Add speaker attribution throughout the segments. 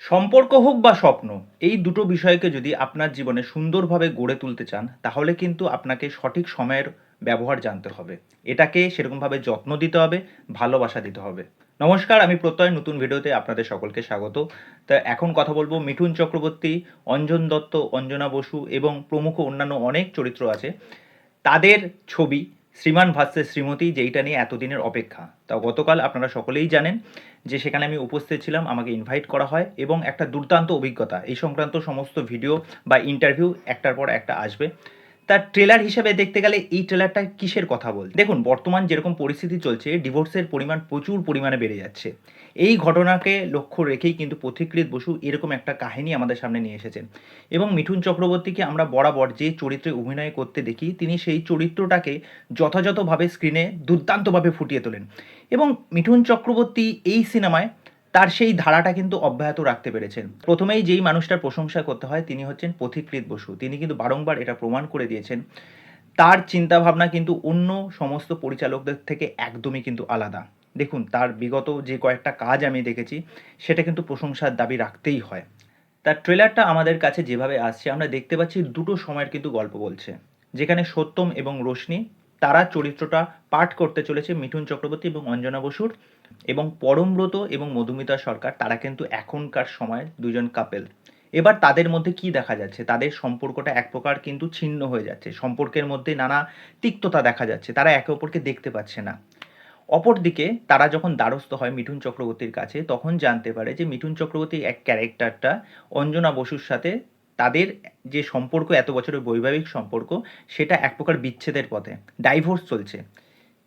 Speaker 1: সম্পর্ক হোক বা স্বপ্ন, এই দুটো বিষয়কে যদি আপনার জীবনে সুন্দরভাবে গড়ে তুলতে চান, তাহলে কিন্তু আপনাকে সঠিক সময়ের ব্যবহার জানতে হবে। এটাকে সেরকমভাবে যত্ন দিতে হবে, ভালোবাসা দিতে হবে। নমস্কার, আমি প্রত্যয় নতুন ভিডিওতে আপনাদের সকলকে স্বাগত। তা এখন কথা বলবো মিঠুন চক্রবর্তী, অঞ্জন দত্ত, অঞ্জনা বসু এবং প্রমুখ অন্যান্য অনেক চরিত্র আছে। তাদের ছবি 'শ্রীমান ভার্সেস শ্রীমতী' যেইটা নিয়ে এতদিনের অপেক্ষা। তা গতকাল আপনারা সকলেই জানেন যে সেখানে আমি উপস্থিত ছিলাম, আমাকে ইনভাইট করা হয় এবং একটা দুর্দান্ত অভিজ্ঞতা। এই সংক্রান্ত সমস্ত ভিডিও বা ইন্টারভিউ একটার পর একটা আসবে। তার ট্রেলার হিসেবে দেখতে গেলে এই ট্রেলারটা কিসের কথা বলছে? দেখুন, বর্তমান যেরকম পরিস্থিতি চলছে, ডিভোর্সের পরিমাণ প্রচুর পরিমাণে বেড়ে যাচ্ছে। এই ঘটনাকে লক্ষ্য রেখেই কিন্তু পথিকৃৎ বসু এরকম একটা কাহিনী আমাদের সামনে নিয়ে এসেছেন। এবং মিঠুন চক্রবর্তীকে আমরা বরাবর যে চরিত্রে অভিনয় করতে দেখি, তিনি সেই চরিত্রটাকে যথাযথভাবে স্ক্রিনে দুর্দান্তভাবে ফুটিয়ে তোলেন। এবং মিঠুন চক্রবর্তী এই সিনেমায় তার সেই ধারাটা কিন্তু অব্যাহত রাখতে পেরেছেন। প্রথমেই যেই মানুষটার প্রশংসা করতে হয় তিনি হচ্ছেন পথিকৃৎ বসু। তিনি কিন্তু বারংবার এটা প্রমাণ করে দিয়েছেন। তার চিন্তাভাবনা কিন্তু অন্য সমস্ত পরিচালকদের থেকে একদমই কিন্তু আলাদা। দেখুন, তার বিগত যে কয়েকটা কাজ আমি দেখেছি, সেটা কিন্তু প্রশংসার দাবি রাখতেই হয়। তার ট্রেলারটা আমাদের কাছে যেভাবে আসছে, আমরা দেখতে পাচ্ছি দুটো সময়ের কিন্তু গল্প বলছে। যেখানে সত্যম এবং রোশনি, তারা চরিত্রটা পাঠ করতে চলেছে মিঠুন চক্রবর্তী এবং অঞ্জনা বসুর। এবং পরমব্রত এবং মধুমিতা সরকার, তারা কিন্তু এখনকার সময় দুজন কাপেল। এবার তাদের মধ্যে কি দেখা যাচ্ছে? তাদের সম্পর্কটা এক প্রকার কিন্তু ছিন্ন হয়ে যাচ্ছে। সম্পর্কের মধ্যে নানা তিক্ততা দেখা যাচ্ছে। তারা একে অপরকে দেখতে পাচ্ছে না। অপরদিকে তারা যখন দ্বারস্থ হয় মিঠুন চক্রবর্তীর কাছে, তখন জানতে পারে যে মিঠুন চক্রবর্তী এক ক্যারেক্টারটা অঞ্জনা বসুর সাথে তাদের যে সম্পর্ক, এত বছরের বৈবাহিক সম্পর্ক, সেটা এক প্রকার বিচ্ছেদের পথে, ডাইভোর্স চলছে।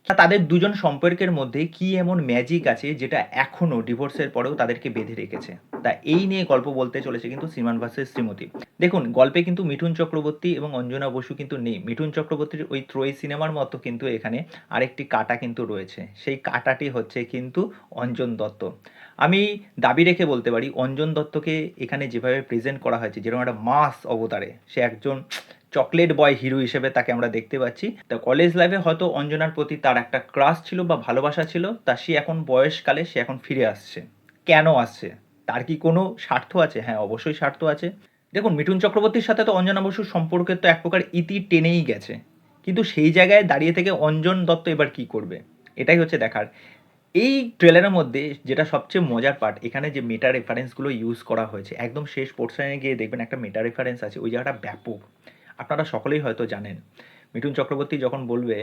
Speaker 1: তাদের দুজন সম্পর্কের মধ্যে কি এমন ম্যাজিক আছে যেটা এখনো ডিভোর্সের পরেও তাদেরকে বেঁধে রেখেছে? তা এই নিয়ে গল্প বলতে চলেছে কিন্তু শ্রীমান ভার্সেস শ্রীমতী। দেখুন, গল্পে কিন্তু মিঠুন চক্রবর্তী এবং অঞ্জনা বসু কিন্তু নেই। মিঠুন চক্রবর্তীর ওই ত্রয়ী সিনেমার মতো কিন্তু এখানে আরেকটি কাঁটা কিন্তু রয়েছে। সেই কাঁটাটি হচ্ছে কিন্তু অঞ্জন দত্ত। আমি দাবি রেখে বলতে পারি, অঞ্জন দত্তকে এখানে যেভাবে প্রেজেন্ট করা হয়েছে, যেরকম একটা মাস অবতারে, সে একজন চকলেট বয় হিরো হিসেবে তাকে আমরা দেখতে পাচ্ছি। তা কলেজ লাইফে হয়তো অঞ্জনার প্রতি তার একটা ক্রাশ ছিল বা ভালোবাসা ছিল, তা সে এখন বয়সকালে সে এখন ফিরে আসছে। কেন আসছে? তার কি কোনো স্বার্থ আছে? হ্যাঁ, অবশ্যই স্বার্থ আছে। দেখুন, মিঠুন চক্রবর্তীর সাথে তো অঞ্জনা বসুর সম্পর্কের তো এক প্রকার ইতি টেনেই গেছে। কিন্তু সেই জায়গায় দাঁড়িয়ে থেকে অঞ্জন দত্ত এবার কি করবে? এটাই হচ্ছে দেখার। এই ট্রেলারের মধ্যে যেটা সবচেয়ে মজার পার্ট, এখানে যে মেটা রেফারেন্সগুলো ইউজ করা হয়েছে, একদম শেষ পোর্শনে গিয়ে দেখবেন একটা মেটা রেফারেন্স আছে, ওই জায়গাটা ব্যাপক। আপনারা সকলেই হয়তো জানেন, মিঠুন চক্রবর্তী যখন বলবে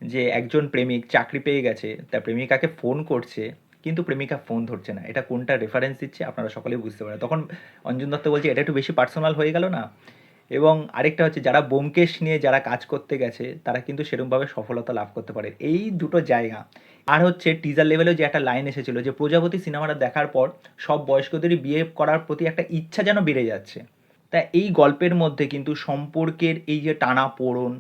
Speaker 1: যে একজন প্রেমিক চাকরি পেয়ে গেছে, তার প্রেমিকাকে ফোন করছে, কিন্তু প্রেমিকা ফোন ধরছে না, এটা কোনটা রেফারেন্স দিচ্ছে আপনারা সকলেই বুঝতে পারেন। তখন অঞ্জন দত্ত বলছে, এটা একটু বেশি পার্সোনাল হয়ে গেল না? এবং আরেকটা হচ্ছে, যারা ব্যোমকেশ নিয়ে যারা কাজ করতে গেছে, তারা কিন্তু সেরকমভাবে সফলতা লাভ করতে পারে। এই দুটো জায়গা। আর হচ্ছে টিজার লেভেলেও যে একটা লাইন এসেছিল যে প্রজাপতি সিনেমাটা দেখার পর সব বয়স্কদেরই বিয়ে করার প্রতি একটা ইচ্ছা যেন বেড়ে যাচ্ছে। তা এই গল্পের মধ্যে কিন্তু সম্পর্কের এই যে টানাপোড়েন,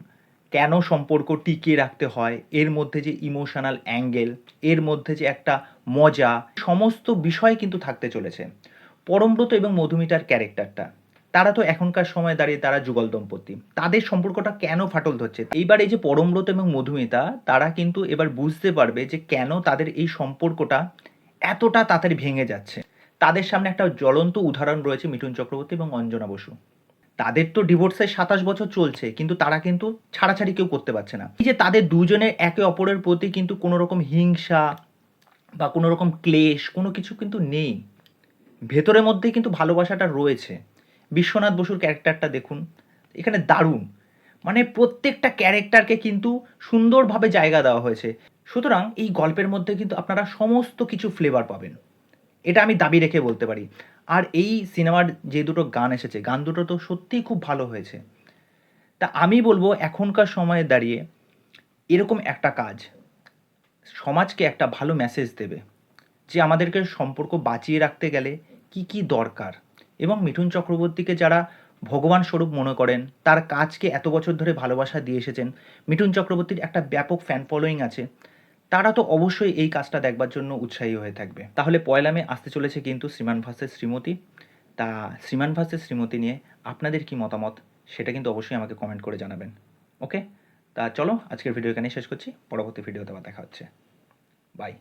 Speaker 1: কেন সম্পর্ক টিকিয়ে রাখতে হয়, এর মধ্যে যে ইমোশনাল অ্যাঙ্গেল, এর মধ্যে যে একটা মজা, সমস্ত বিষয় কিন্তু থাকতে চলেছে। পরমব্রত এবং মধুমিতার ক্যারেক্টারটা, তারা তো এখনকার সময় দাঁড়িয়ে তারা যুগল দম্পতি। তাদের সম্পর্কটা কেন ফাটল ধরছে? এইবার এই যে পরমব্রত এবং মধুমিতা, তারা কিন্তু এবার বুঝতে পারবে যে কেন তাদের এই সম্পর্কটা এতটা তাড়াতাড়ি ভেঙে যাচ্ছে। তাদের সামনে একটা জ্বলন্ত উদাহরণ রয়েছে মিঠুন চক্রবর্তী এবং অঞ্জনা বসু। তাদের তো ডিভোর্সের ২৭ বছর চলছে, কিন্তু তারা কিন্তু ছাড়াছাড়ি কেউ করতে পারছে না। এই যে তাদের দুজনের একে অপরের প্রতি কিন্তু কোনো রকম হিংসা বা কোনো রকম ক্লেশ কোনো কিছু কিন্তু নেই। ভেতরের মধ্যে কিন্তু ভালোবাসাটা রয়েছে। বিশ্বনাথ বসুর ক্যারেক্টারটা দেখুন, এখানে দারুণ। মানে প্রত্যেকটা ক্যারেক্টারকে কিন্তু সুন্দরভাবে জায়গা দেওয়া হয়েছে। সুতরাং এই গল্পের মধ্যে কিন্তু আপনারা সমস্ত কিছু ফ্লেভার পাবেন। এটা আমি দাবি রেখে বলতে পারি। আর এই সিনেমার যে দুটো গান এসেছে, গান দুটো তো সত্যিই খুব ভালো হয়েছে। তা আমি বলবো, এখনকার সময়ে দাঁড়িয়ে এরকম একটা কাজ সমাজকে একটা ভালো মেসেজ দেবে যে আমাদেরকে সম্পর্ক বাঁচিয়ে রাখতে গেলে কি কি দরকার। এবং মিঠুন চক্রবর্তীকে যারা ভগবান স্বরূপ মনে করেন, তার কাজকে এত বছর ধরে ভালোবাসা দিয়ে এসেছেন, মিঠুন চক্রবর্তীর একটা ব্যাপক ফ্যান ফলোয়িং আছে, তারা তো অবশ্যই এই কাজটা দেখবার জন্য উৎসাহী হয়ে থাকবে। তাহলে পয়লা মে আসতে চলেছে কিন্তু শ্রীমান ভার্সেস শ্রীমতী। তা শ্রীমান ভার্সেস শ্রীমতী নিয়ে আপনাদের কি মতামত, সেটা কিন্তু অবশ্যই আমাকে কমেন্ট করে জানাবেন। ওকে, তা চলো আজকের ভিডিও এখানেই শেষ করছি। পরবর্তী ভিডিওতে আবার দেখা হচ্ছে। বাই।